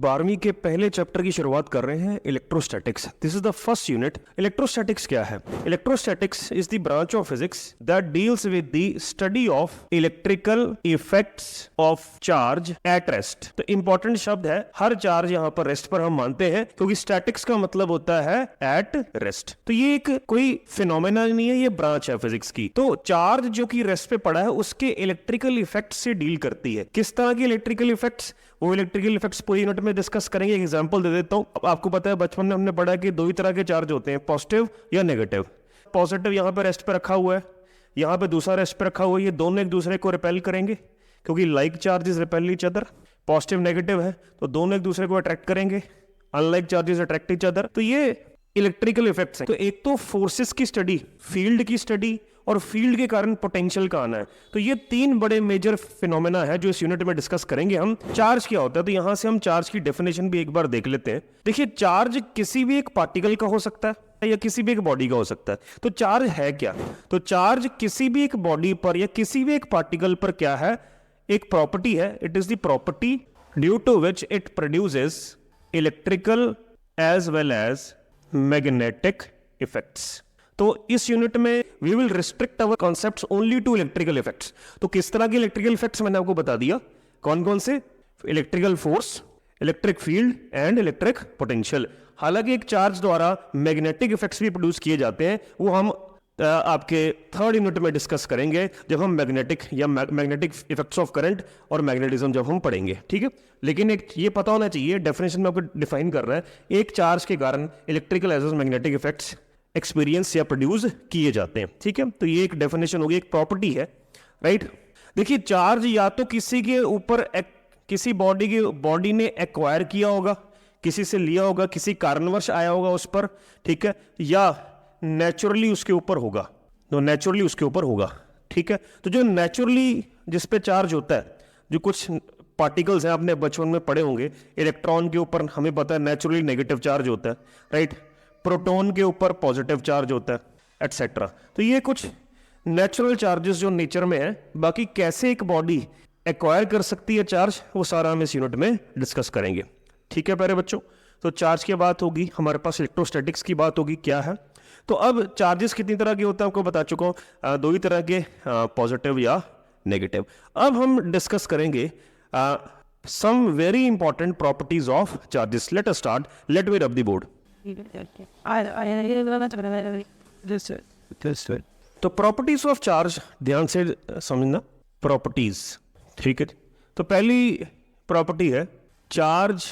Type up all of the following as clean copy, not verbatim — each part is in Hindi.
12वीं के पहले चैप्टर की शुरुआत कर रहे हैं, electrostatics. This is the first unit. Electrostatics क्या है? Electrostatics is the branch of physics that deals with the study of electrical effects of charge at rest. तो इंपॉर्टेंट शब्द है, हर चार्ज यहाँ पर रेस्ट पर हम मानते हैं, क्योंकि स्टैटिक्स का मतलब होता है एट रेस्ट। तो ये एक कोई फिनोमेना नहीं है, ये ब्रांच है फिजिक्स की। तो चार्ज जो कि रेस्ट पे पड़ा है उसके इलेक्ट्रिकल इफेक्ट से डील करती है। किस तरह के इलेक्ट्रिकल इफेक्ट्स? वो इलेक्ट्रिकल इफेक्ट्स पूरी यूनिट में डिस्कस करेंगे। एग्जांपल दे देता हूं। आपको पता है बचपन में हमने पढ़ा कि दो ही तरह के चार्ज होते हैं, पॉजिटिव या नेगेटिव। पॉजिटिव यहाँ पे रेस्ट पे रखा हुआ है, यहाँ पे दूसरा रेस्ट पे रखा हुआ है, ये दोनों एक दूसरे को रिपेल करेंगे, क्योंकि like charges repel each other. Positive negative है तो दोनों एक दूसरे को अट्रैक्ट करेंगे, unlike charges attract each other. तो ये इलेक्ट्रिकल इफेक्ट्स हैं। तो एक तो फोर्सेस की स्टडी, फील्ड की स्टडी, और फील्ड के कारण पोटेंशियल का आना है। तो ये तीन बड़े मेजर फिनोमेना है जो इस यूनिट में डिस्कस करेंगे हम। चार्ज क्या होता है? तो यहां से हम चार्ज की डेफिनेशन भी एक बार देख लेते हैं। देखिए, चार्ज किसी भी एक पार्टिकल का हो सकता है या किसी भी एक बॉडी का हो सकता है। तो चार्ज है क्या? तो चार्ज किसी भी एक बॉडी पर या किसी भी एक पार्टिकल पर क्या है? एक प्रॉपर्टी है। It is the property due to which it produces electrical as well as magnetic effects. तो इस यूनिट में we will restrict our concepts only to electrical effects. तो किस तरह के इलेक्ट्रिकल इफेक्ट्स मैंने आपको बता दिया, कौन कौन से? Electrical force, electric field and electric potential. हालांकि एक चार्ज द्वारा मैग्नेटिक इफेक्ट्स भी प्रोड्यूस किए जाते हैं, वो हम आपके थर्ड यूनिट में डिस्कस करेंगे जब हम मैग्नेटिक इफेक्ट्स ऑफ करंट और मैग्नेटिज्म जब हम पढ़ेंगे, ठीक है। लेकिन एक ये पता होना चाहिए, डेफिनेशन में आपको डिफाइन कर रहा है, एक चार्ज के कारण electrical as well as magnetic effects experience या प्रोड्यूस किए जाते हैं, ठीक है। तो ये एक डेफिनेशन होगी, एक प्रॉपर्टी है, राइट। देखिए, चार्ज या तो किसी के ऊपर किसी बॉडी ने एक्वायर किया होगा, किसी से लिया होगा, किसी कारणवश आया होगा उस पर, ठीक है, या नेचुरली उसके ऊपर होगा। तो नेचुरली उसके ऊपर होगा, ठीक है। तो जो नेचुरली जिस पे चार्ज होता है, जो कुछ पार्टिकल्स हैं, आपने बचपन में पढ़े होंगे, इलेक्ट्रॉन के ऊपर हमें पता है नेचुरली नेगेटिव चार्ज होता है, राइट। प्रोटॉन के ऊपर पॉजिटिव चार्ज होता है, एटसेट्रा। तो ये कुछ नेचुरल चार्जेस जो नेचर में है। बाकी कैसे एक बॉडी एक्वायर कर सकती है चार्ज, वो सारा हम इस यूनिट में डिस्कस करेंगे, ठीक है प्यारे बच्चों। तो चार्ज की बात होगी, हमारे पास इलेक्ट्रोस्टैटिक्स की बात होगी, क्या है। तो अब चार्जेस कितनी तरह के होते हैं आपको बता चुका हूं, दो ही तरह के, पॉजिटिव या नेगेटिव। अब हम डिस्कस करेंगे some very important properties of charges. Let us start, let me rub the board. तो प्रॉपर्टीज ऑफ चार्ज ध्यान से समझना, प्रॉपर्टीज, ठीक है। तो पहली प्रॉपर्टी है, charge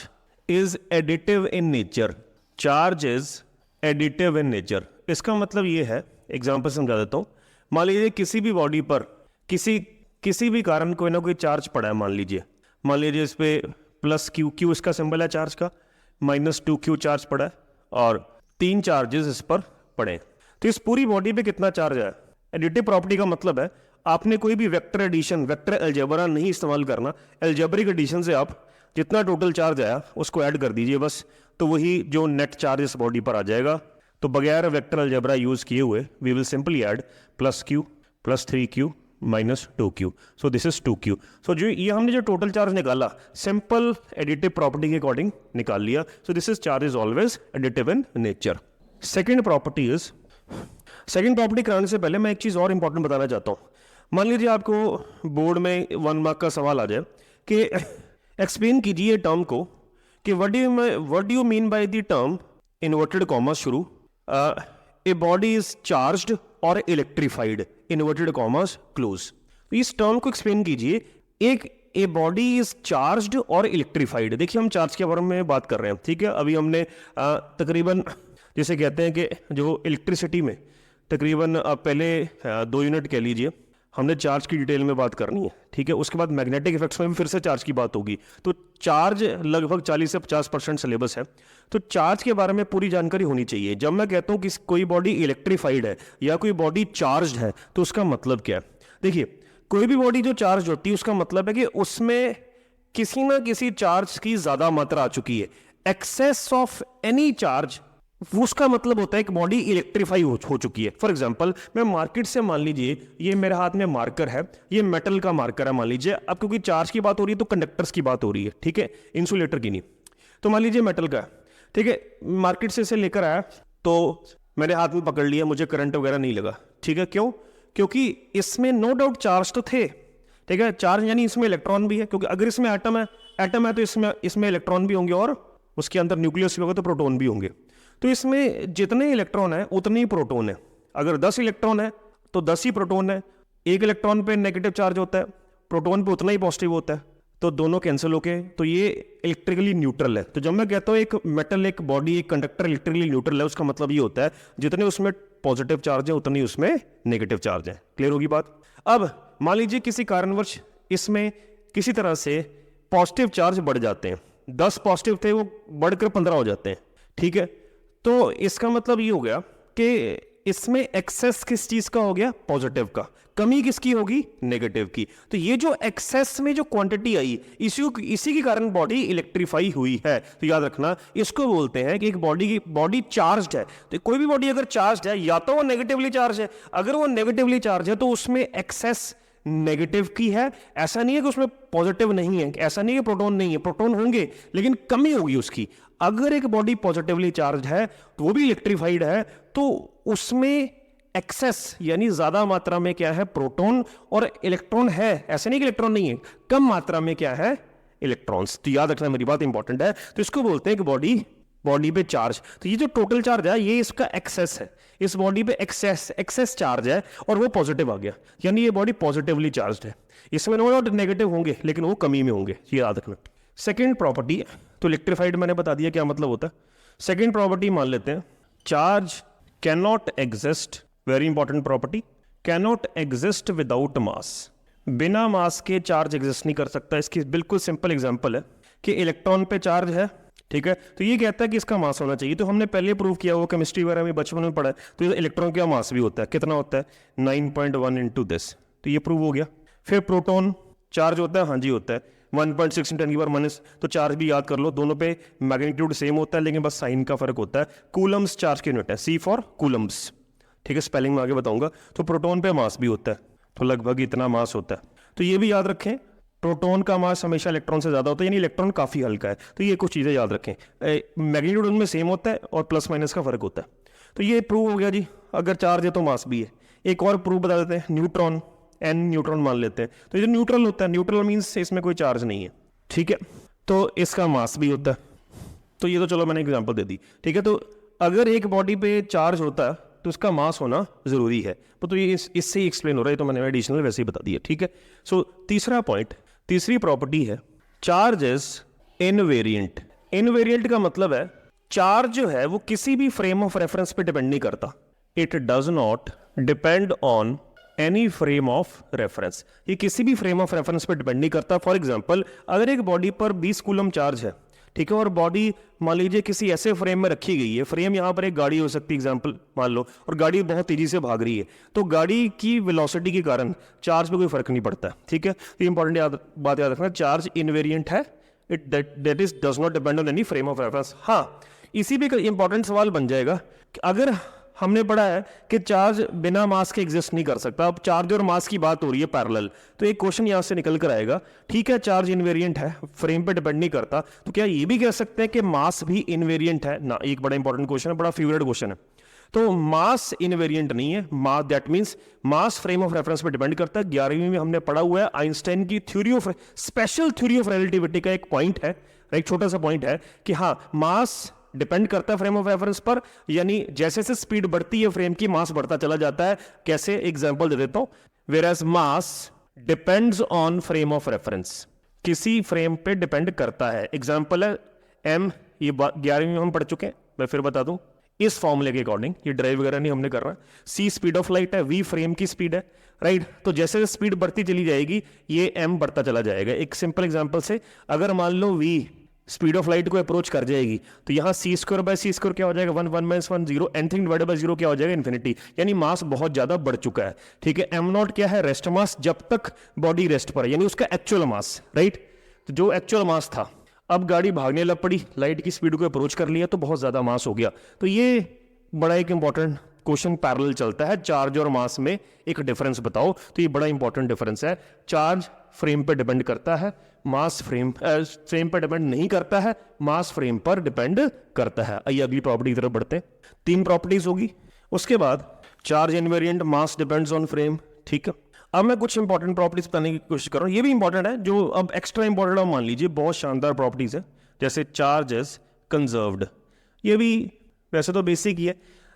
is additive in nature. Charge is additive in nature. इसका मतलब ये है, एग्जांपल समझा देता हूं। मान लीजिए किसी भी बॉडी पर किसी भी कारण कोई ना कोई चार्ज पड़ा है। मान लीजिए इस पे प्लस क्यू इसका सिंबल है चार्ज का, -2q चार्ज पड़ा है और 3 चार्जेस इस पर पड़े। तो इस पूरी बॉडी पे कितना चार्ज है? एडिटिव प्रॉपर्टी का मतलब है आपने कोई भी वेक्टर एडिशन, वेक्टर अलजेब्रा नहीं इस्तेमाल करना। अलजेब्रिक एडिशन से आप जितना टोटल चार्ज आया उसको ऐड कर दीजिए बस, तो वही जो नेट चार्ज इस बॉडी पर आ जाएगा। तो बगैर वेक्टर अलजेब्रा यूज किए हुए we will simply add +q + 3q -2q, so this is 2q। So जो ये हमने जो टोटल चार्ज निकाला, सिंपल एडिटिव प्रॉपर्टी के अकॉर्डिंग निकाल लिया। So this is charge is always additive in nature. Second property कराने से पहले मैं एक चीज और इंपॉर्टेंट बताना चाहता हूं। मान लीजिए आपको बोर्ड में 1 मार्क का सवाल आ जाए कि एक्सप्लेन कीजिए टर्म को, कि what do you mean by the term inverted comma शुरू, ए बॉडी इज चार्ज्ड और इलेक्ट्रीफाइड, इन्वर्टेड कॉमास क्लोज। तो इस टर्म को एक्सप्लेन कीजिए। ए बॉडी इज चार्ज्ड और इलेक्ट्रीफाइड। देखिए, हम चार्ज के बारे में बात कर रहे हैं, ठीक है। अभी हमने तकरीबन, जैसे कहते हैं कि जो इलेक्ट्रिसिटी में तकरीबन पहले 2 यूनिट कह लीजिए, हमने चार्ज की डिटेल में बात करनी है, ठीक है। उसके बाद मैग्नेटिक इफेक्ट्स में भी फिर से चार्ज की बात होगी। तो चार्ज लगभग 40 से 50% सिलेबस है। तो चार्ज के बारे में पूरी जानकारी होनी चाहिए। जब मैं कहता हूं कि कोई बॉडी इलेक्ट्रीफाइड है या कोई बॉडी चार्ज्ड है, तो उसका मतलब क्या है? देखिए, कोई भी बॉडी जो चार्ज होती है उसका मतलब है कि उसमें किसी ना किसी चार्ज की ज्यादा मात्रा आ चुकी है। एक्सेस ऑफ एनी चार्ज, उसका मतलब होता है एक बॉडी इलेक्ट्रीफाई हो चुकी है। फॉर एग्जांपल, मैं मार्केट से, मान लीजिए ये मेरे हाथ में मार्कर है, ये मेटल का मार्कर है मान लीजिए। अब क्योंकि चार्ज की बात हो रही है तो कंडक्टर्स की बात हो रही है, ठीक है, इंसुलेटर की नहीं। तो मान लीजिए मेटल का है, ठीक है, मार्केट से इसे लेकर आया तो मैंने हाथ में पकड़ लिया, मुझे करंट वगैरह नहीं लगा, ठीक है, क्यों? क्योंकि इसमें नो डाउट चार्ज तो थे, ठीक है, चार्ज यानी इसमें इलेक्ट्रॉन भी है, क्योंकि अगर इसमें एटम है तो इसमें इलेक्ट्रॉन भी होंगे और उसके अंदर न्यूक्लियस भी होगा तो प्रोटॉन भी होंगे। तो इसमें जितने इलेक्ट्रॉन है उतने ही प्रोटॉन है। अगर 10 इलेक्ट्रॉन है तो 10 ही प्रोटॉन है। एक इलेक्ट्रॉन पे नेगेटिव चार्ज होता है, प्रोटॉन पे उतना ही पॉजिटिव होता है, तो दोनों कैंसिल होके तो ये इलेक्ट्रिकली न्यूट्रल है। तो जब मैं कहता हूँ एक मेटल, एक बॉडी, एक कंडक्टर इलेक्ट्रिकली न्यूट्रल है, उसका मतलब ये होता है जितने उसमें पॉजिटिव चार्ज है उतनी उसमें नेगेटिव चार्ज है। क्लियर होगी बात? अब मान लीजिए किसी कारणवश इसमें किसी तरह से पॉजिटिव चार्ज बढ़ जाते हैं, 10 पॉजिटिव थे वो बढ़कर 15 हो जाते हैं, ठीक है, तो इसका मतलब ये हो गया कि इसमें एक्सेस किस चीज का हो गया? पॉजिटिव का। कमी किसकी होगी? नेगेटिव की। तो ये जो एक्सेस में जो क्वांटिटी आई, इसी के कारण बॉडी इलेक्ट्रीफाई हुई है। तो याद रखना, इसको बोलते हैं कि एक बॉडी चार्ज्ड है। तो कोई भी बॉडी अगर चार्ज्ड है या तो वो नेगेटिवली चार्ज है, अगर वो नेगेटिवली चार्ज है तो उसमें एक्सेस नेगेटिव की है। ऐसा नहीं है कि उसमें पॉजिटिव नहीं है, ऐसा नहीं है प्रोटॉन नहीं है, प्रोटॉन होंगे लेकिन कमी होगी उसकी। अगर एक बॉडी पॉजिटिवली चार्ज है तो वो भी इलेक्ट्रीफाइड है, तो उसमें एक्सेस यानी ज्यादा मात्रा में क्या है? प्रोटॉन, और इलेक्ट्रॉन है। ऐसा नहीं कि इलेक्ट्रॉन नहीं है, कम मात्रा में क्या है? इलेक्ट्रॉन्स। तो याद रखना, मेरी बात इंपॉर्टेंट है। तो इसको बोलते हैं कि बॉडी पे चार्ज। तो ये जो टोटल चार्ज है ये इसका एक्सेस है, इस बॉडी पे एक्सेस चार्ज है और वो पॉजिटिव आ गया, यानी ये बॉडी पॉजिटिवली चार्ज्ड है। इसमें नो डाउट नेगेटिव होंगे लेकिन वो कमी में होंगे, ये याद रखना। सेकेंड प्रॉपर्टी, तो इलेक्ट्रीफाइड मैंने बता दिया क्या मतलब होता है। सेकेंड प्रॉपर्टी मान लेते हैं, charge can not exist, very important property, can not exist without mass. बिना मास के चार्ज एग्जिस्ट नहीं कर सकता। इसकी बिल्कुल सिंपल एग्जांपल है कि इलेक्ट्रॉन पे चार्ज है, ठीक है, तो ये कहता है कि इसका मास होना चाहिए। तो हमने पहले प्रूव किया, वो केमिस्ट्री वगैरह में बचपन में पढ़ा है। तो इलेक्ट्रॉन का मास भी होता है, कितना होता है? 9.1 इंटू दिस। तो ये प्रूव हो गया। फिर प्रोटॉन चार्ज होता है, हाँ जी होता है, 1.6 × 10⁻⁻। तो चार्ज भी याद कर लो, दोनों पे मैग्नीट्यूड सेम होता है लेकिन बस साइन का फर्क होता है। कूलम्स चार्ज की यूनिट है, C फॉर कूलम्स, ठीक है, स्पेलिंग में आगे बताऊंगा। तो प्रोटॉन पे मास भी होता है, तो लगभग इतना मास होता है। तो ये भी याद रखें, प्रोटॉन का मास हमेशा इलेक्ट्रॉन से ज्यादा होता है, यानी इलेक्ट्रॉन काफी हल्का है। तो ये कुछ चीजें याद रखें, मैग्नीट्यूड उनमें सेम होता है और प्लस माइनस का फर्क होता है। तो ये प्रूव हो गया जी, अगर चार्ज है तो मास भी है। एक और प्रूव बता देते हैं, न्यूट्रॉन, n न्यूट्रॉन मान लेते हैं। तो ये जो न्यूट्रल होता है, न्यूट्रल मीन्स इसमें कोई चार्ज नहीं है, ठीक है, तो इसका मास भी होता है। तो ये तो चलो मैंने एग्जांपल दे दी, ठीक है। तो अगर एक बॉडी पे चार्ज होता है तो उसका मास होना जरूरी है। तो ये इससे ही एक्सप्लेन हो रहा है, तो मैंने एडिशनल वैसे ही बता दिया, ठीक है। सो तीसरा पॉइंट, तीसरी प्रॉपर्टी है, चार्ज इज इनवेरिएंट। इनवेरिएंट का मतलब है चार्ज जो है वो किसी भी फ्रेम ऑफ रेफरेंस पे डिपेंड नहीं करता। It does not depend on any frame of reference. ये किसी भी फ्रेम ऑफ रेफरेंस पे डिपेंड नहीं करता। फॉर एग्जांपल, अगर एक बॉडी पर 20 कूलम चार्ज है, ठीक है, और बॉडी मान लीजिए किसी ऐसे फ्रेम में रखी गई है, फ्रेम यहाँ पर एक गाड़ी हो सकती है एग्जांपल मान लो, और गाड़ी बहुत तेजी से भाग रही है, तो गाड़ी की वेलोसिटी के कारण चार्ज पे कोई फर्क नहीं पड़ता, ठीक है। तो इंपॉर्टेंट बात याद रखना, चार्ज इनवेरिएंट है, it that is does not depend on any frame of reference. हाँ, इसी पे इंपॉर्टेंट सवाल बन जाएगा कि अगर हमने पढ़ा है कि चार्ज बिना मास के एग्जिस्ट नहीं कर सकता, अब चार्ज और मास की बात हो रही है पैरेलल, तो एक क्वेश्चन यहां से निकल कर आएगा, ठीक है, चार्ज इनवेरिएंट है, फ्रेम पे डिपेंड नहीं करता, तो क्या ये भी कह सकते हैं कि मास भी इनवेरिएंट है ना? एक बड़ा इंपॉर्टेंट क्वेश्चन है, बड़ा फेवरेट क्वेश्चन है। तो मास इनवेरिएंट नहीं है, mass that means mass frame of reference पे डिपेंड करता है। 11वीं में हमने पढ़ा हुआ है, आइंस्टाइन की theory of special theory of relativity का एक पॉइंट है, एक छोटा सा पॉइंट है कि हाँ, मास डिपेंड करता है फ्रेम ऑफ रेफरेंस पर, यानी जैसे जैसे स्पीड बढ़ती है फ्रेम की, मास बढ़ता चला जाता है। कैसे? एग्जांपल दे देता हूं, whereas mass depends on frame of reference, किसी फ्रेम पे डिपेंड करता है। एग्जांपल है m, ये 11वीं में हम पढ़ चुके हैं, मैं फिर बता दूं इस फॉर्मूले के अकॉर्डिंग, ये ड्राइव वगैरह नहीं हमने कर रहा। c स्पीड ऑफ लाइट है, v फ्रेम की स्पीड है, राइट। तो जैसे जैसे स्पीड बढ़ती चली जाएगी ये m बढ़ता चला जाएगा। एक सिंपल एग्जांपल से, अगर मान लो v स्पीड ऑफ लाइट को अप्रोच कर जाएगी तो यहाँ c² क्या हो जाएगा? 1 1 - 1 0, एनीथिंग डिवाइडेड बाय 0 क्या हो जाएगा? इन्फिनिटी। यानी मास बहुत ज्यादा बढ़ चुका है, ठीक है। m0 क्या है? रेस्ट मास, जब तक बॉडी रेस्ट पर है, यानी उसका एक्चुअल मास, राइट। तो जो एक्चुअल मास था, अब गाड़ी भागने लग पड़ी, लाइट की स्पीड को अप्रोच कर लिया तो बहुत ज्यादा मास हो गया। तो ये बड़ा एक इंपॉर्टेंट क्वेश्चन पैरेलल चलता है, चार्ज और मास में एक डिफरेंस बताओ, तो ये बड़ा इंपॉर्टेंट डिफरेंस है। चार्ज फ्रेम पर डिपेंड करता है, मास फ्रेम पर डिपेंड नहीं करता है, मास फ्रेम पर डिपेंड करता है। आइए अगली प्रॉपर्टी की तरफ बढ़ते हैं। 3 प्रॉपर्टीज होगी, उसके बाद charge invariant, mass depends on frame, ठीक है। अब मैं कुछ इंपॉर्टेंट प्रॉपर्टीज बताने की कोशिश कर रहा हूँ, ये भी इंपॉर्टेंट है, जो अब एक्स्ट्रा इंपॉर्टेंट है, मान लीजिए बहुत शानदार प्रॉपर्टीज है, जैसे चार्ज इज कंजर्व्ड। ये भी वैसे तो बेसिक ही है,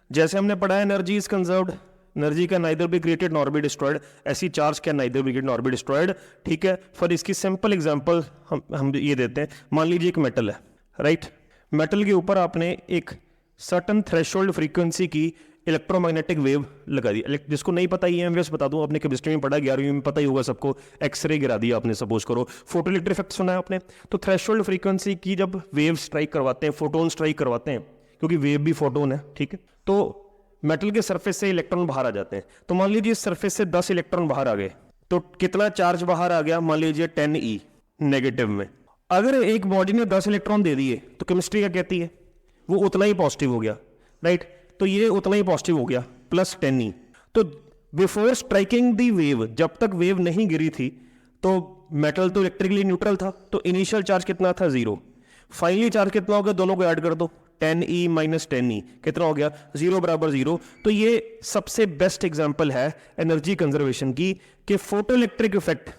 जैसे हमने पढ़ा है energy is conserved, energy can neither be created nor be destroyed, ऐसी charge can neither be created nor be destroyed, ठीक है। फॉर इसकी सिंपल एग्जांपल हम ये देते हैं, मान लीजिए एक मेटल है, राइट। मेटल के ऊपर आपने एक सर्टन थ्रेशोल्ड फ्रीक्वेंसी की इलेक्ट्रोमैग्नेटिक वेव लगा दी। जिसको नहीं पता ईएमएफ बता दूं, आपने केमिस्ट्री में पढ़ा, 11वीं में पता ही होगा सबको, एक्सरे गिरा दिया आपने, सपोज करो। फोटो इलेक्ट्रिक इफेक्ट सुना है आपने, तो थ्रेशोल्ड फ्रीक्वेंसी की जब वेव स्ट्राइक करवाते हैं, फोटोन स्ट्राइक करवाते हैं, क्योंकि वेव भी फोटोन है, ठीक है, तो मेटल के सरफेस से इलेक्ट्रॉन बाहर आ जाते हैं। तो मान लीजिए इस सरफेस से 10 इलेक्ट्रॉन बाहर आ गए, तो कितना चार्ज बाहर आ गया, मान लीजिए 10e नेगेटिव में। अगर एक बॉडी ने 10 इलेक्ट्रॉन दे दिए तो केमिस्ट्री क्या कहती है, वो उतना ही पॉजिटिव हो गया, राइट। तो ये उतना ही पॉजिटिव हो गया, प्लस 10e। तो बिफोर स्ट्राइकिंग दी वेव, जब तक वेव नहीं गिरी थी, तो मेटल तो इलेक्ट्रिकली न्यूट्रल था, तो इनिशियल चार्ज कितना था, 0। फाइनली चार्ज कितना हो गया, दोनों को ऐड कर दो, 10e माइनस 10e कितना हो गया, 0 बराबर 0। तो ये सबसे बेस्ट एग्जांपल है एनर्जी कंजर्वेशन की, कि फोटो इलेक्ट्रिक इफेक्ट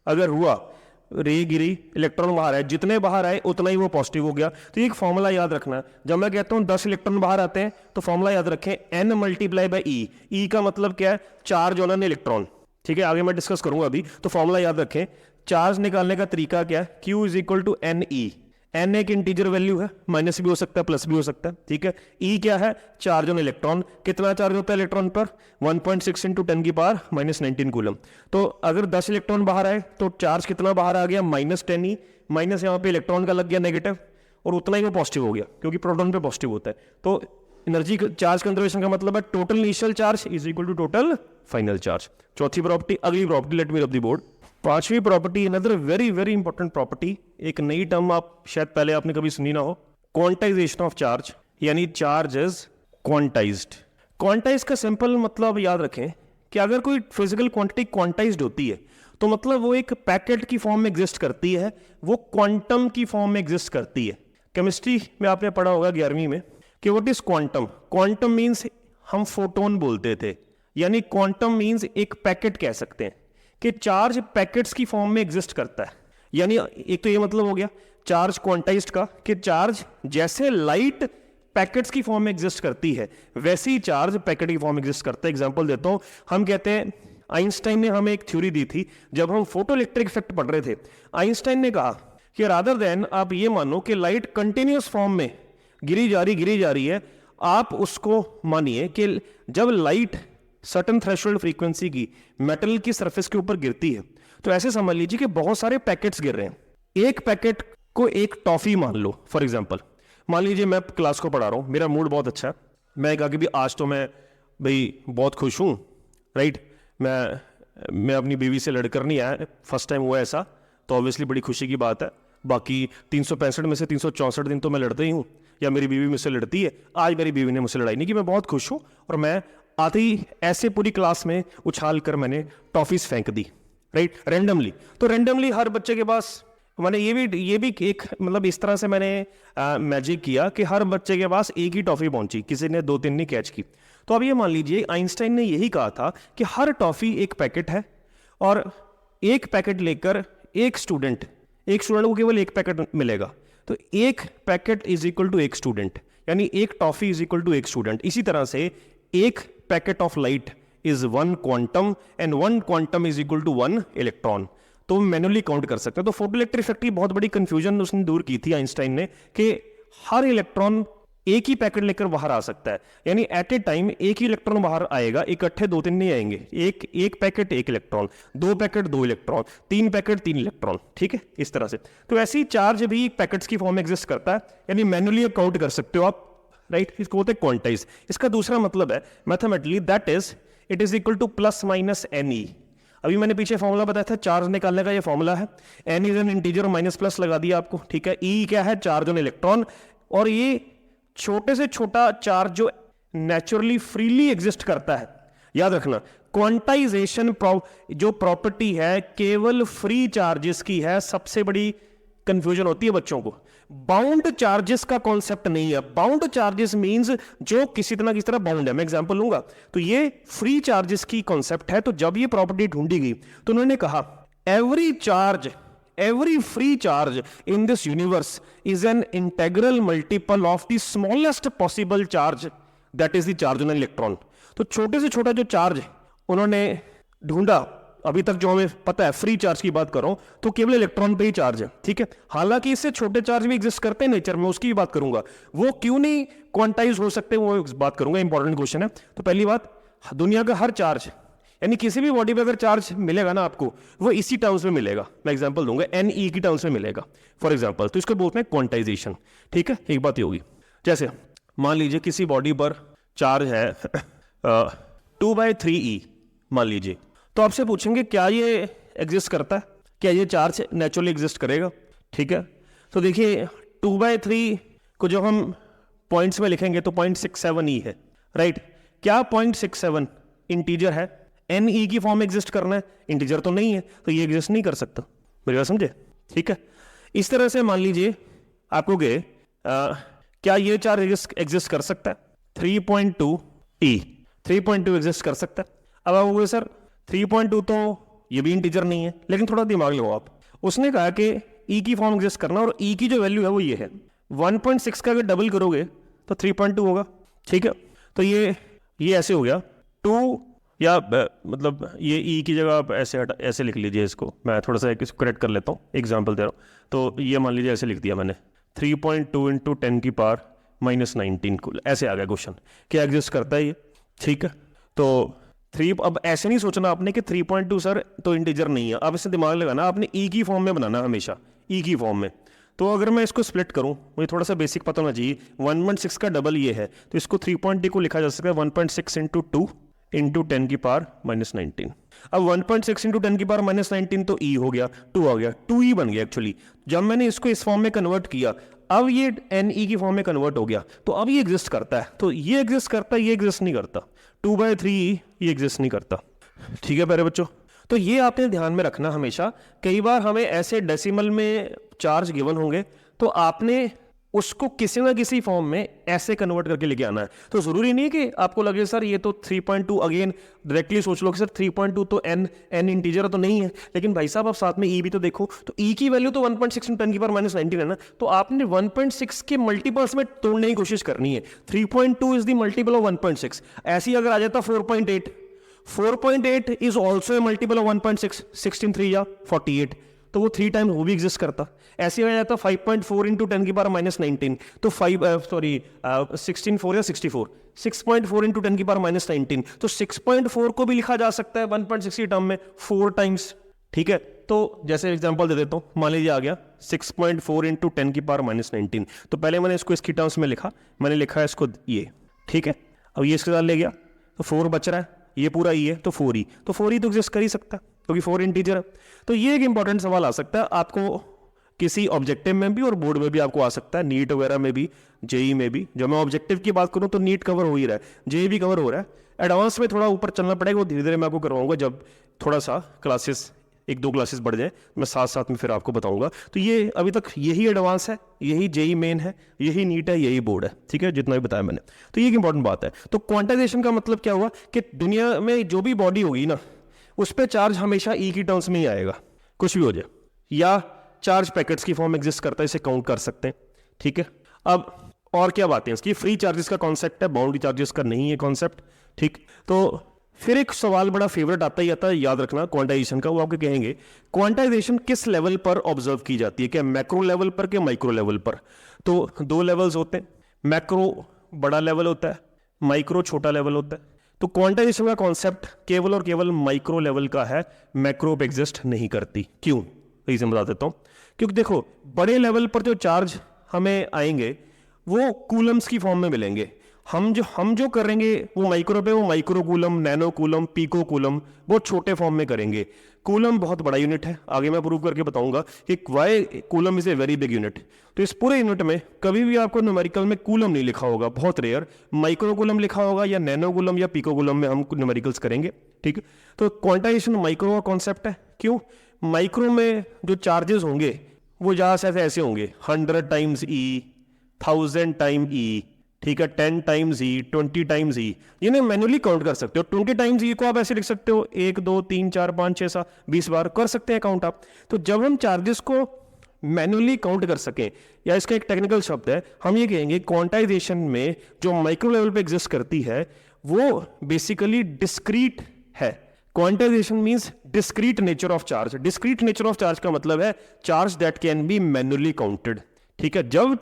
अगर हुआ, रे गिरी, इलेक्ट्रॉन बाहर आए, जितने बाहर आए उतना ही वो पॉजिटिव हो गया। तो एक फॉर्मूला याद रखना, जब मैं कहता हूं 10 इलेक्ट्रॉन बाहर आते हैं, तो फॉर्मूला याद रखें, n मल्टीप्लाई बाई ई। ई का मतलब क्या है, चार्ज ऑन एन इलेक्ट्रॉन, ठीक है, आगे मैं डिस्कस करूंगा अभी। तो फॉर्मूला याद रखें, चार्ज निकालने का तरीका क्या है, Q is equal to n e. N एक इंटीजर वैल्यू है, माइनस भी हो सकता है, प्लस भी हो सकता है, ठीक है। ई क्या है, चार्ज ऑन इलेक्ट्रॉन, कितना चार्ज होता है इलेक्ट्रॉन पर, 1.6 इंटू 10 की पावर माइनस 19 कूलम। तो अगर 10 इलेक्ट्रॉन बाहर आए तो चार्ज कितना बाहर आ गया, माइनस 10e, माइनस यहाँ पे इलेक्ट्रॉन का लग गया नेगेटिव, और उतना ही वो पॉजिटिव हो गया, क्योंकि प्रोटॉन पे पॉजिटिव होता है। तो एनर्जी चार्ज कंजर्वेशन का मतलब है total initial charge is equal to total final charge. चौथी प्रॉपर्टी, अगली property, let me rub the board. 5वीं property, another very very important property, एक नई टर्म आप शायद पहले आपने कभी सुनी ना हो, क्वांटाइजेशन ऑफ चार्ज, यानी चार्ज इज क्वांटाइज्ड। क्वांटाइज का सिंपल मतलब याद रखें कि अगर कोई फिजिकल क्वांटिटी क्वांटाइज्ड होती है, तो मतलब वो एक पैकेट की फॉर्म में एग्जिस्ट करती है, वो क्वांटम की फॉर्म में एग्जिस्ट करती है। केमिस्ट्री में आपने पढ़ा होगा 11वीं में कि what is quantum. Quantum means हम फोटोन बोलते थे, यानी क्वांटम मीन्स एक पैकेट कह सकते हैं कि चार्ज पैकेट्स की फॉर्म में एग्जिस्ट करता है। यानी एक तो ये मतलब हो गया चार्ज क्वांटाइज्ड का, कि चार्ज जैसे लाइट पैकेट्स की फॉर्म में एग्जिस्ट करती है, वैसे ही चार्ज पैकेट की फॉर्म में एग्जिस्ट करता है। एग्जांपल देता हूं, हम कहते हैं, आइंस्टाइन ने हमें एक थ्योरी दी थी जब हम फोटो इलेक्ट्रिक इफेक्ट पढ़ रहे थे। आइंस्टाइन ने कहा कि रादर देन आप ये मानो कि लाइट कंटिन्यूअस फॉर्म में गिरी जा रही है, आप उसको मानिए कि जब लाइट सर्टन थ्रेशोल्ड फ्रीक्वेंसी की मेटल की सरफेस के ऊपर गिरती है, तो ऐसे समझ लीजिए कि बहुत सारे पैकेट्स गिर रहे हैं। एक पैकेट को एक टॉफी मान लो, फॉर एग्जांपल मान लीजिए मैं क्लास को पढ़ा रहा हूं, मेरा मूड बहुत अच्छा है, मैं कहा कि भी आज तो मैं भाई बहुत खुश हूं, राइट, मैं अपनी बीवी से लड़कर नहीं आया, फर्स्ट टाइम हुआ ऐसा, तो ऑब्वियसली बड़ी खुशी की बात है। बाकी 365 में से 364 दिन तो मैं लड़ता ही हूँ, या मेरी बीवी मुझसे लड़ती है। आज मेरी बीवी ने मुझसे लड़ाई नहीं की, मैं बहुत खुश हूँ, और मैं आते ही ऐसे पूरी क्लास में उछाल कर मैंने टॉफीज फेंक दी, राइट, रैंडमली। तो रैंडमली हर बच्चे के पास, मैंने ये भी एक मतलब इस तरह से मैंने मैजिक किया कि हर बच्चे के पास एक ही टॉफी पहुंची, किसी ने 2-3 नहीं कैच की। तो अब ये मान लीजिए आइंस्टाइन ने यही कहा था कि हर टॉफी एक पैकेट है, और एक पैकेट लेकर एक स्टूडेंट को केवल एक पैकेट मिलेगा, तो एक पैकेट इज इक्वल टू एक स्टूडेंट, यानी एक टॉफी इज इक्वल टू एक स्टूडेंट। इसी तरह से एक packet of light is 1 quantum and 1 quantum is equal to 1 electron. तो मैन्युअली काउंट कर सकते हैं। तो फोटो इलेक्ट्रिक इफेक्ट की बहुत बड़ी कंफ्यूजन उसने दूर की थी आइंस्टाइन ने, कि हर इलेक्ट्रॉन एक ही पैकेट लेकर बाहर आ सकता है, यानी एट ए टाइम एक ही इलेक्ट्रॉन बाहर आएगा, इकट्ठे 2-3 नहीं आएंगे, एक पैकेट एक electron, 2 packet 2 electron, 3 packet 3 electron, ठीक है, इस तरह से। तो ऐसे ही चार्ज भी पैकेट्स की फॉर्म में एग्जिस्ट करता है, यानी मैन्युअली काउंट कर सकते हो आप, राइट, इसको बोलते हैं क्वांटाइज। इसका दूसरा मतलब है mathematically, that is it is equal to plus minus n e. अभी मैंने पीछे फॉर्मूला बताया था चार्ज निकालने का, ये फॉर्मूला है, n is an integer, minus plus लगा दिया आपको, ठीक है। ई क्या है, चार्ज ऑन इलेक्ट्रॉन, और ये छोटे से छोटा चार्ज जो नेचुरली फ्रीली एग्जिस्ट करता है। याद रखना, क्वांटाइजेशन जो प्रॉपर्टी है केवल फ्री चार्जेस की है। सबसे बड़ी कंफ्यूजन होती है बच्चों को, बाउंड चार्जेस का कॉन्सेप्ट नहीं है। बाउंड चार्जेस मींस जो किसी तरह बाउंड है। मैं एग्जांपल लूंगा, तो ये फ्री चार्जेस की कॉन्सेप्ट है। तो जब ये प्रॉपर्टी ढूंढी गई तो उन्होंने कहा every free charge in this universe is an integral multiple of the smallest possible charge, that is the charge on an electron। तो छोटे से छोटा जो चार्ज उन्होंने ढूंढा, अभी तक जो हमें पता है, फ्री चार्ज की बात कर रहा हूं, तो केवल इलेक्ट्रॉन पे ही चार्ज है, ठीक है। हालांकि इससे छोटे चार्ज भी एग्जिस्ट करते हैं नेचर में, उसकी भी बात करूंगा। वो क्यों नहीं क्वांटाइज हो सकते, वो बात करूंगा, इंपॉर्टेंट क्वेश्चन है। तो पहली बात, दुनिया का हर चार्ज, यानी किसी भी बॉडी पे अगर चार्ज मिलेगा ना आपको, वो इसी टर्म्स में मिलेगा। मैं एग्जांपल दूंगा, NE की टर्म्स में मिलेगा फॉर एग्जांपल। तो इसको बोलते हैं क्वांटाइजेशन, ठीक है। एक बात ये होगी, जैसे मान लीजिए किसी बॉडी पर चार्ज है 2/3e मान लीजिए, तो आपसे पूछेंगे क्या ये एग्जिस्ट करता है, क्या ये चार्ज नेचुरली एग्जिस्ट करेगा, ठीक है। तो देखिए 2/3 को जो हम पॉइंट्स में लिखेंगे तो 0.67e है, राइट। क्या 0.67 इंटीजर है? NE की फॉर्म में एग्जिस्ट करना है, इंटीजर तो नहीं है, तो ये एग्जिस्ट नहीं कर सकता। मेरी बात समझे, ठीक है। इस तरह से मान लीजिए आपको कहे क्या ये चार्ज एग्जिस्ट कर सकता है? 3.2e 3.2 एग्जिस्ट कर सकता है। अब आप बोलोगे सर 3.2 तो ये भी इंटीजर नहीं है, लेकिन थोड़ा दिमाग लगाओ आप। उसने कहा कि E की फॉर्म एग्जिस्ट करना, और E की जो वैल्यू है वो ये है। 1.6 का अगर डबल करोगे तो 3.2 होगा, ठीक है। तो ये ऐसे हो गया 2, या मतलब ये E की जगह आप ऐसे लिख लीजिए इसको। मैं थोड़ा सा इसको करेक्ट कर लेता हूँ, एग्जाम्पल दे रहा हूँ। तो ये मान लीजिए ऐसे लिख दिया मैंने, 3.2 इंटू 10 की पावर -19 को, ऐसे आ गया क्वेश्चन। क्या एग्जिस्ट करता है ये, ठीक है। तो 3, अब ऐसे नहीं सोचना आपने कि 3.2 सर तो इंटीजर नहीं है। अब इससे दिमाग लगाना, आपने E की फॉर्म में बनाना हमेशा, E की फॉर्म में। तो अगर मैं इसको स्प्लिट करूं, मुझे थोड़ा सा बेसिक पता होना चाहिए। 1.6 का डबल ये है, तो इसको 3.2 को लिखा जा सकता है 1.6 इंटू 2 इंटू 10 की पावर -19। अब 1.6 इंटू 10 की पावर -19 तो E हो गया, 2 आ गया, 2E बन गया एक्चुअली। जब मैंने इसको इस फॉर्म में कन्वर्ट किया, अब ये NE की फॉर्म में कन्वर्ट हो गया, तो अब ये एग्जिस्ट करता है। तो ये एग्जिस्ट करता है, ये एग्जिस्ट नहीं करता। 2/3 ये एग्जिस्ट नहीं करता, ठीक है प्यारे बच्चों। तो ये आपने ध्यान में रखना हमेशा। कई बार हमें ऐसे डेसिमल में चार्ज गिवन होंगे, तो आपने उसको किसी ना किसी फॉर्म में ऐसे कन्वर्ट करके लेके आना है। तो जरूरी नहीं कि आपको लगे सर ये तो 3.2, अगेन डायरेक्टली सोच लो कि सर 3.2 तो n इंटीजर तो नहीं है, लेकिन भाई साहब आप साथ में E भी तो देखो। तो E की वैल्यू तो 1.6 × 10 की पावर -19 है ना, तो आपने 1.6 के मल्टीपल्स में तोड़ने की कोशिश करनी है। 3.2 इज द मल्टीपल ऑफ 1.6। ऐसे ही अगर आ जाता 4.8 is also a multiple of 1.6, 16 3 या 48, तो वो 3 टाइम्स वो भी एग्जिस्ट करता। ऐसे हो जाता 5.4 इंटू 10 की पावर -19, तो 16 4 या 64, 6.4 इंटू 10 की पावर -19, तो 6.4 को भी लिखा जा सकता है 1.6 की टर्म में 4 टाइम्स, ठीक है। तो जैसे एग्जांपल दे देता हूं, मान लीजिए आ गया 6.4 इंटू 10 की पावर -19। तो पहले मैंने इसको इसकी टर्म्स में लिखा, मैंने लिखा है इसको ये, ठीक है। अब ये इसके साथ ले गया तो 4 बच रहा है, ये पूरा E है तो 4E, तो 4E तो एग्जिस्ट कर ही सकता है क्योंकि 4 इंटीजर है। तो ये एक इंपॉर्टेंट सवाल आ सकता है आपको किसी ऑब्जेक्टिव में भी और बोर्ड में भी आपको आ सकता है, नीट वगैरह में भी, जेई में भी। जब मैं ऑब्जेक्टिव की बात करूं तो नीट कवर हो ही रहा है, जेई भी कवर हो रहा है। एडवांस में थोड़ा ऊपर चलना पड़ेगा, वो धीरे धीरे मैं आपको करवाऊंगा जब थोड़ा सा क्लासेस 1-2 क्लासेस बढ़ जाए, मैं साथ साथ में फिर आपको बताऊंगा। तो ये अभी तक यही एडवांस है, यही जेई मेन है, यही नीट है, यही बोर्ड है, ठीक है, जितना भी बताया मैंने। तो ये एक इंपॉर्टेंट बात है। तो क्वांटाइजेशन का मतलब क्या हुआ कि दुनिया में जो भी बॉडी होगी ना, उस पर चार्ज हमेशा E की टर्म्स में ही आएगा, कुछ भी हो जाए। या चार्ज पैकेट्स की फॉर्म एग्जिस्ट करता है, इसे काउंट कर सकते हैं, ठीक है। अब और क्या बातें इसकी, फ्री चार्जेस का कॉन्सेप्ट है, बाउंड्री चार्जेस का नहीं है कॉन्सेप्ट, ठीक। तो फिर एक सवाल बड़ा फेवरेट आता ही आता है, याद रखना, क्वांटाइजेशन का। वो आपको कहेंगे क्वांटाइजेशन किस लेवल पर ऑब्जर्व की जाती है, क्या मैक्रो लेवल पर, क्या माइक्रो लेवल पर। तो 2 लेवल्स होते हैं, मैक्रो बड़ा लेवल होता है, माइक्रो छोटा लेवल होता है। तो क्वांटाइजेशन का कॉन्सेप्ट केवल और केवल माइक्रो लेवल का है, मैक्रो पे एग्जिस्ट नहीं करती। क्यों, रीजन बता देता हूं। क्योंकि देखो बड़े लेवल पर जो चार्ज हमें आएंगे वो कूलम्स की फॉर्म में मिलेंगे। हम जो करेंगे वो माइक्रो पे, वो micro coulomb, nano coulomb, pico coulomb, बहुत छोटे फॉर्म में करेंगे। कूलम बहुत बड़ा यूनिट है, आगे मैं प्रूव करके बताऊंगा कि why coulomb is a very big unit. तो इस पूरे यूनिट में कभी भी आपको न्यूमेरिकल में कूलम नहीं लिखा होगा, बहुत रेयर। माइक्रो कूलम लिखा होगा या नैनो कूलम या पिको कूलम में हम न्यूमेरिकल्स करेंगे, ठीक है। तो क्वांटाइजेशन माइक्रो का कॉन्सेप्ट है। क्यों? माइक्रो में जो चार्जेस होंगे वो जहाँ से ऐसे होंगे 100 टाइम्स ई, 1000 टाइम ई, ठीक है, 10 टाइम्स ई, 20 टाइम्स ई, इन्हें मैन्युअली काउंट कर सकते हो। 20 टाइम्स ई को आप ऐसे लिख सकते हो 1 2 3 4 5 6 7 20 बार कर सकते हैं काउंट आप। तो जब हम चार्जेस को मैन्युअली काउंट कर सकें, या इसका एक टेक्निकल शब्द है, हम ये कहेंगे क्वांटाइजेशन में जो माइक्रो लेवल पे एग्जिस्ट करती है वो बेसिकली डिस्क्रीट है। Quantization means discrete nature of charge. Discrete nature of charge का मतलब है charge that can be manually counted, ठीक है। जब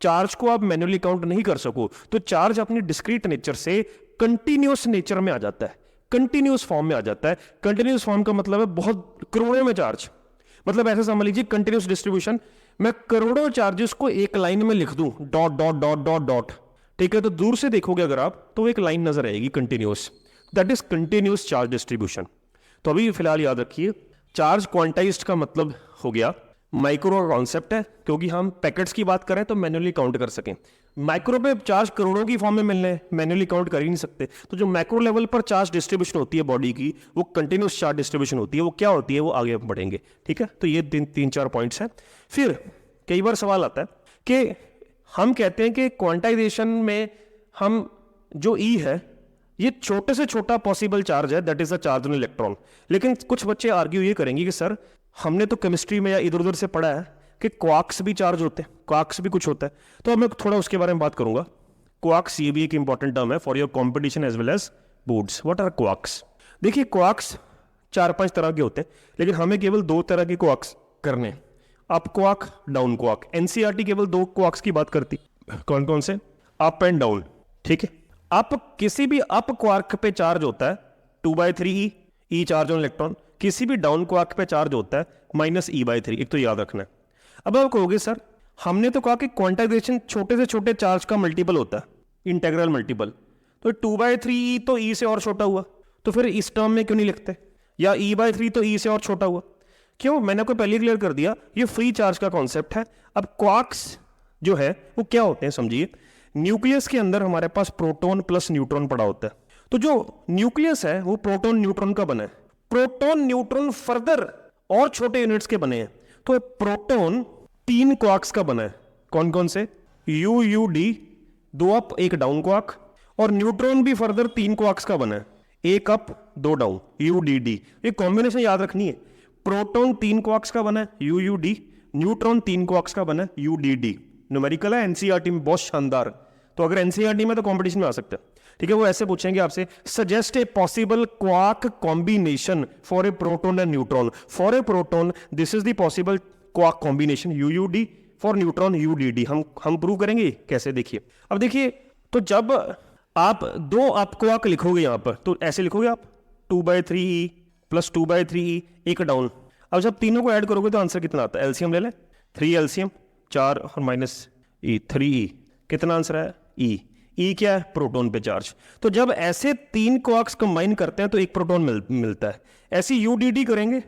चार्ज को आप मैन्युअली काउंट नहीं कर सको तो चार्ज अपनी डिस्क्रीट नेचर से कंटिन्यूअस नेचर में आ जाता है, कंटिन्यूअस फॉर्म में आ जाता है। कंटिन्यूअस फॉर्म का मतलब है बहुत करोड़ों में चार्ज, मतलब ऐसे समझ लीजिए कंटिन्यूअस डिस्ट्रीब्यूशन, मैं करोड़ों चार्जेस को एक लाइन में लिख दूं, dot dot dot dot dot, ठीक है। तो दूर से देखोगे अगर आप तो एक लाइन नजर आएगी continuous, that is continuous charge distribution. तो अभी फिलहाल याद रखिए चार्ज क्वांटाइज्ड का मतलब हो गया माइक्रो का कॉन्सेप्ट है, क्योंकि हम पैकेट्स की बात करें तो मैन्युअली काउंट कर सकें। माइक्रो पे चार्ज करोड़ों की फॉर्म में मिलने हैं, मैन्युअली काउंट कर ही नहीं सकते। तो जो मैक्रो लेवल पर चार्ज डिस्ट्रीब्यूशन होती है बॉडी की, वो कंटिन्यूस चार्ज डिस्ट्रीब्यूशन होती है। वो क्या होती है वो आगे बढ़ेंगे, ठीक है। तो ये तीन चार पॉइंट्स हैं। फिर कई बार सवाल आता है कि हम कहते हैं कि क्वांटाइजेशन में हम जो ई है ये छोटे से छोटा पॉसिबल चार्ज है, that is a charge on electron. लेकिन कुछ बच्चे आर्ग्यू ये करेंगे कि सर हमने तो केमिस्ट्री में या इधर उधर से पढ़ा है कि क्वार्क्स भी चार्ज होते हैं, क्वार्क्स भी कुछ होता है। तो अब मैं थोड़ा उसके बारे में बात करूंगा। क्वार्क्स ये भी एक इंपॉर्टेंट टर्म है for your competition as well as boards. What are quarks? देखिए क्वार्क्स 4-5 तरह के होते हैं, लेकिन हमें केवल 2 तरह के क्वार्क्स करने हैं, up quark, down quark. NCERT केवल 2 क्वार्क्स की बात करती, कौन कौन से? अप एंड डाउन, ठीक है। अप, किसी भी अप क्वार्क पे चार्ज होता है 2/3 ई चार्ज ऑन इलेक्ट्रॉन, किसी भी डाउन क्वार्क पे चार्ज होता है -E/3। एक तो याद रखना है। अब आप कहोगे सर हमने तो कहा कि क्वांटाइजेशन छोटे से छोटे चार्ज का मल्टीपल होता है, इंटीग्रल मल्टीपल, तो 2/3 तो ई से और छोटा हुआ, तो फिर इस टर्म में क्यों नहीं लिखते? या E/3 तो ई से और छोटा हुआ, क्यों? मैंने आपको पहले क्लियर कर दिया, ये फ्री चार्ज का कॉन्सेप्ट है। अब क्वार्क्स जो है वो क्या होते हैं समझिए। न्यूक्लियस के अंदर हमारे पास प्रोटॉन प्लस न्यूट्रॉन पड़ा होता है। तो जो न्यूक्लियस है वो प्रोटॉन न्यूट्रॉन का बना है। प्रोटॉन न्यूट्रॉन फर्दर और छोटे यूनिट्स के बने हैं। तो प्रोटॉन 3 क्वार्क्स का बना है। कौन कौन से? UUD, 2 अप 1 डाउन क्वार्क, और न्यूट्रॉन भी फर्दर 3 क्वार्क्स का बना है, 1 अप 2 डाउन, UDD। ये कॉम्बिनेशन याद रखनी है। प्रोटॉन 3 क्वार्क्स का बना है UUD, न्यूट्रॉन 3 क्वार्क्स का बना है UDD। न्यूमेरिकल है, एनसीईआरटी में बहुत शानदार। तो अगर एनसीईआरटी में तो कंपटीशन में आ सकता है, ठीक है। वो ऐसे पूछेंगे आपसे, suggest a possible quark combination for a proton and neutron. For a proton this is the possible quark combination, UUD, for neutron UDD। हम प्रूव करेंगे कैसे, देखिए। अब देखिए, तो जब आप 2 अप क्वार्क लिखोगे यहां पर तो ऐसे लिखोगे आप 2/3 प्लस 2/3 1 डाउन। अब जब तीनों को ऐड करोगे तो आंसर कितना आता है? एलसीएम ले लें, 3 एलसीएम 4 और -E 3E, कितना आंसर है? E क्या है? प्रोटॉन पे चार्ज। तो जब ऐसे 3 क्वार्क्स कंबाइन करते हैं तो 1 प्रोटॉन मिलता है। ऐसी UDD करेंगे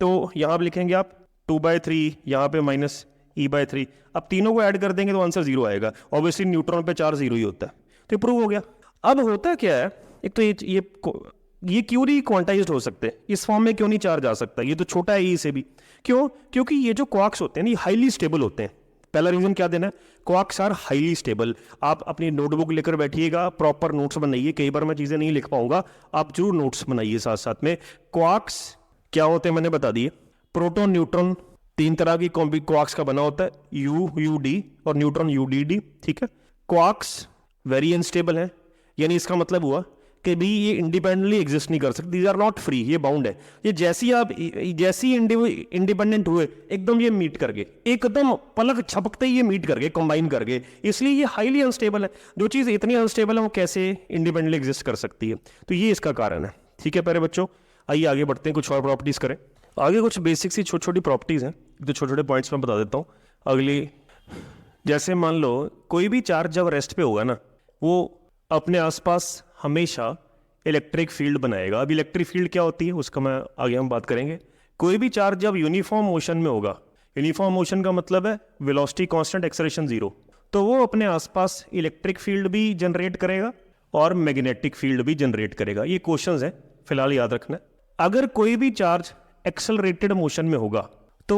तो यहां पर लिखेंगे आप 2/3, यहां पे -E/3। अब तीनों को ऐड कर देंगे तो आंसर 0 आएगा। ऑब्वियसली न्यूट्रॉन पे चार्ज 0 ही होता है, तो प्रूव हो गया। अब होता क्या है, एक तो ये क्यों नहीं क्वांटाइज्ड हो सकते, इस फॉर्म में क्यों नहीं चार्ज आ सकता? ये तो छोटा है E से भी। क्यों? क्योंकि ये जो क्वार्क्स होते हैं ये हाईली स्टेबल होते हैं। पहला रीजन क्या देना है? Quarks are highly stable. आप अपनी नोटबुक लेकर बैठिएगा, प्रॉपर नोट्स बनाइए। कई बार मैं चीजें नहीं लिख पाऊंगा, आप जरूर नोट्स बनाइए साथ साथ में। क्वार्क्स क्या होते हैं मैंने बता दिए। प्रोटॉन न्यूट्रॉन 3 तरह की क्वार्क्स का बना होता है, UUD और न्यूट्रॉन UDD, ठीक है। क्वार्क्स वेरी अनस्टेबल है, यानी इसका मतलब हुआ कि भी ये इंडिपेंडेंटली एग्जिस्ट नहीं कर सकते, दीज आर नॉट फ्री, ये बाउंड है। ये जैसी इंडिपेंडेंट हुए एकदम ये मीट कर गए, एकदम पलक झपकते ही ये मीट कर गए, कंबाइन कर गए, इसलिए ये हाईली अनस्टेबल है। जो चीज़ इतनी अनस्टेबल है वो कैसे इंडिपेंडेंटली एग्जिस्ट कर सकती है? तो ये इसका कारण है, ठीक है। प्यारे बच्चों आइए आगे बढ़ते हैं, कुछ और प्रॉपर्टीज करें। आगे कुछ बेसिक सी छोटी छोटी प्रॉपर्टीज हैं, तो छोटे छोटे पॉइंट्स में बता देता हूँ। अगली, जैसे मान लो कोई भी चार्ज जब रेस्ट पे होगा ना, वो अपने आसपास हमेशा इलेक्ट्रिक फील्ड बनाएगा। अब इलेक्ट्रिक फील्ड क्या होती है उसका मैं आगे हम बात करेंगे। कोई भी चार्ज जब यूनिफॉर्म मोशन में होगा, यूनिफॉर्म मोशन का मतलब है वेलोसिटी कांस्टेंट, एक्सेलरेशन जीरो, तो वो अपने आसपास इलेक्ट्रिक फील्ड भी जनरेट करेगा और मैग्नेटिक फील्ड भी जनरेट करेगा। ये क्वेश्चंस है, फिलहाल याद रखना। अगर कोई भी चार्ज एक्सेलरेटेड मोशन में होगा तो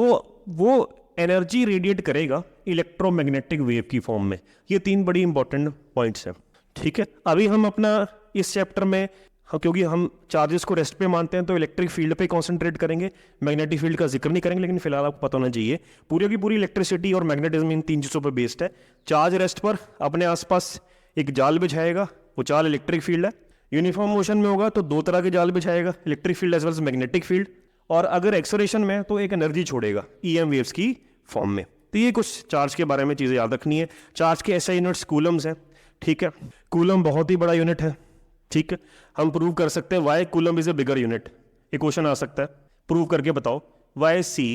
वो एनर्जी रेडिएट करेगा इलेक्ट्रोमैग्नेटिक वेव की फॉर्म में। ये 3 बड़ी इंपॉर्टेंट पॉइंट्स हैं, ठीक है। अभी हम अपना इस चैप्टर में क्योंकि हम चार्जेस को रेस्ट पे मानते हैं तो इलेक्ट्रिक फील्ड पे कंसंट्रेट करेंगे, मैग्नेटिक फील्ड का जिक्र नहीं करेंगे। लेकिन फिलहाल आपको पता होना चाहिए पूरी की पूरी इलेक्ट्रिसिटी और मैग्नेटिज्म इन 3 चीज़ों पर बेस्ड है। चार्ज रेस्ट पर अपने आसपास एक जाल बिछाएगा, वो जाल इलेक्ट्रिक फील्ड है। यूनिफॉर्म मोशन में होगा तो 2 तरह के जाल बिछाएगा, electric field as well as magnetic field. और अगर एक्सेलरेशन में तो एक एनर्जी छोड़ेगा EM वेव्स की फॉर्म में। तो ये कुछ चार्ज के बारे में चीज़ें याद रखनी है। चार्ज के ऐसे यूनिट्स कूलम्स हैं, ठीक है। कूलम बहुत ही बड़ा यूनिट है, ठीक है। हम प्रूव कर सकते हैं why coulomb is a bigger unit. एक क्वेश्चन आ सकता है, प्रूव करके बताओ why C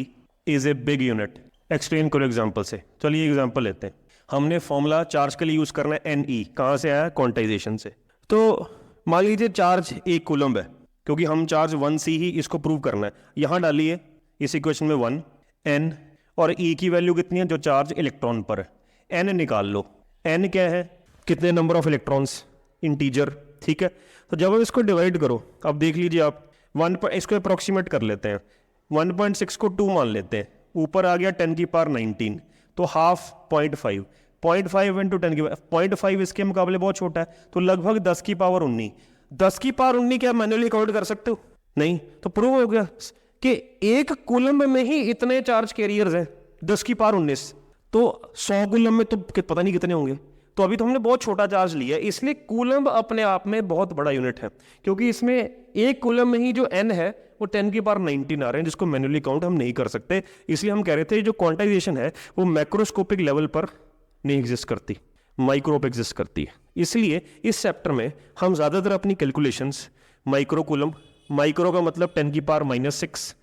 is a big unit. Explain करो एग्जांपल से। चलिए एग्जांपल लेते हैं। हमने फॉर्मूला चार्ज के लिए यूज करना है NE, कहाँ से आया? क्वांटाइजेशन से। तो मान लीजिए चार्ज 1 कूलम है, क्योंकि हम चार्ज 1C ही इसको प्रूव करना है। यहाँ डालिए इस इक्वेशन में 1 N और E की वैल्यू कितनी है? जो चार्ज इलेक्ट्रॉन पर है। N निकाल लो। N क्या है? कितने नंबर ऑफ इलेक्ट्रॉन्स, इंटीजर, ठीक है। तो जब आप इसको डिवाइड करो, अब देख लीजिए आप इसको अप्रोक्सीमेट कर लेते हैं। 1.6 को 2 मान लेते हैं, ऊपर आ गया 10 की पावर 19, तो हाफ 0.5 0.5 इंटू 10 की पावर 0.5 इसके मुकाबले बहुत छोटा है, तो लगभग 10 की पावर 19। 10 की पावर 19 क्या मैन्युअली काउंट कर सकते हो? नहीं। तो प्रूव हो गया कि 1 कूलम में ही इतने चार्ज कैरियर्स हैं, 10 की पावर 19। तो 100 कूलम में तो पता नहीं कितने होंगे। तो अभी तो हमने बहुत छोटा चार्ज लिया है, इसलिए कूलम अपने आप में बहुत बड़ा यूनिट है, क्योंकि इसमें 1 कूलम में ही जो N है वो 10 की पावर 19 आ रहे हैं, जिसको मैन्युअली काउंट हम नहीं कर सकते। इसलिए हम कह रहे थे जो क्वांटाइजेशन है वो मैक्रोस्कोपिक लेवल पर नहीं एग्जिस्ट करती, माइक्रो पे एग्जिस्ट करती है। इसलिए इस चैप्टर में हम ज़्यादातर अपनी कैलकुलेशंस माइक्रो कूलम, माइक्रो का मतलब 10 की पावर -6,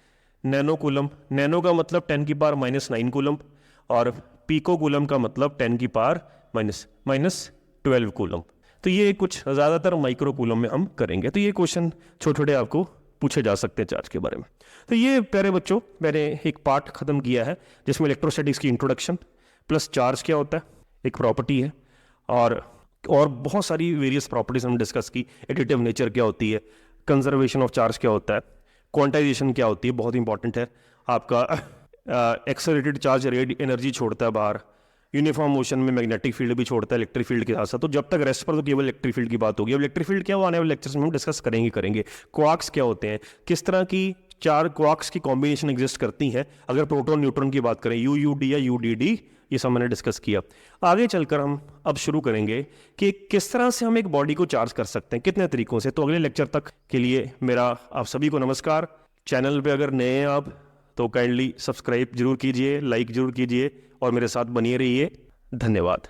नैनो कूलम, नैनो का मतलब 10 की पावर -9 कूलम, और पीको कूलम का मतलब 10 की पावर -12 कूलम। तो ये कुछ ज़्यादातर माइक्रो कूलम में हम करेंगे। तो ये क्वेश्चन छोटे छोटे आपको पूछे जा सकते हैं चार्ज के बारे में। तो ये प्यारे बच्चों, मैंने एक पार्ट खत्म किया है जिसमें इलेक्ट्रोस्टैटिक्स की इंट्रोडक्शन प्लस चार्ज क्या होता है, एक प्रॉपर्टी है, और बहुत सारी वेरियस प्रॉपर्टीज हम डिस्कस की। एडिटिव नेचर क्या होती है, कंजर्वेशन ऑफ चार्ज क्या होता है, क्वांटाइजेशन क्या होती है, बहुत इंपॉर्टेंट है। आपका एक्सेलरेटेड चार्ज रेड एनर्जी छोड़ता है बाहर, यूनिफॉर्म मोशन में मैग्नेटिक फील्ड भी छोड़ता है इलेक्ट्रिक फील्ड के साथ साथ। तो जब तक रेस्ट पर तो केवल इलेक्ट्रिक फील्ड की बात होगी। अब इलेक्ट्रिक फील्ड क्या, वो आने वाले लेक्चर्स में हम डिस्कस करेंगे। क्वार्क्स क्या होते हैं, किस तरह की 4 क्वार्क्स की कॉम्बिनेशन एग्जिस्ट करती हैं, अगर प्रोटॉन न्यूट्रॉन की बात करें, UUD या UDD, ये सब मैंने डिस्कस किया। आगे चलकर हम अब शुरू करेंगे कि किस तरह से हम एक बॉडी को चार्ज कर सकते हैं, कितने तरीकों से। तो अगले लेक्चर तक के लिए मेरा आप सभी को नमस्कार। चैनल पे अगर नए हैं आप तो काइंडली सब्सक्राइब जरूर कीजिए, लाइक जरूर कीजिए और मेरे साथ बनिए रहिए। धन्यवाद।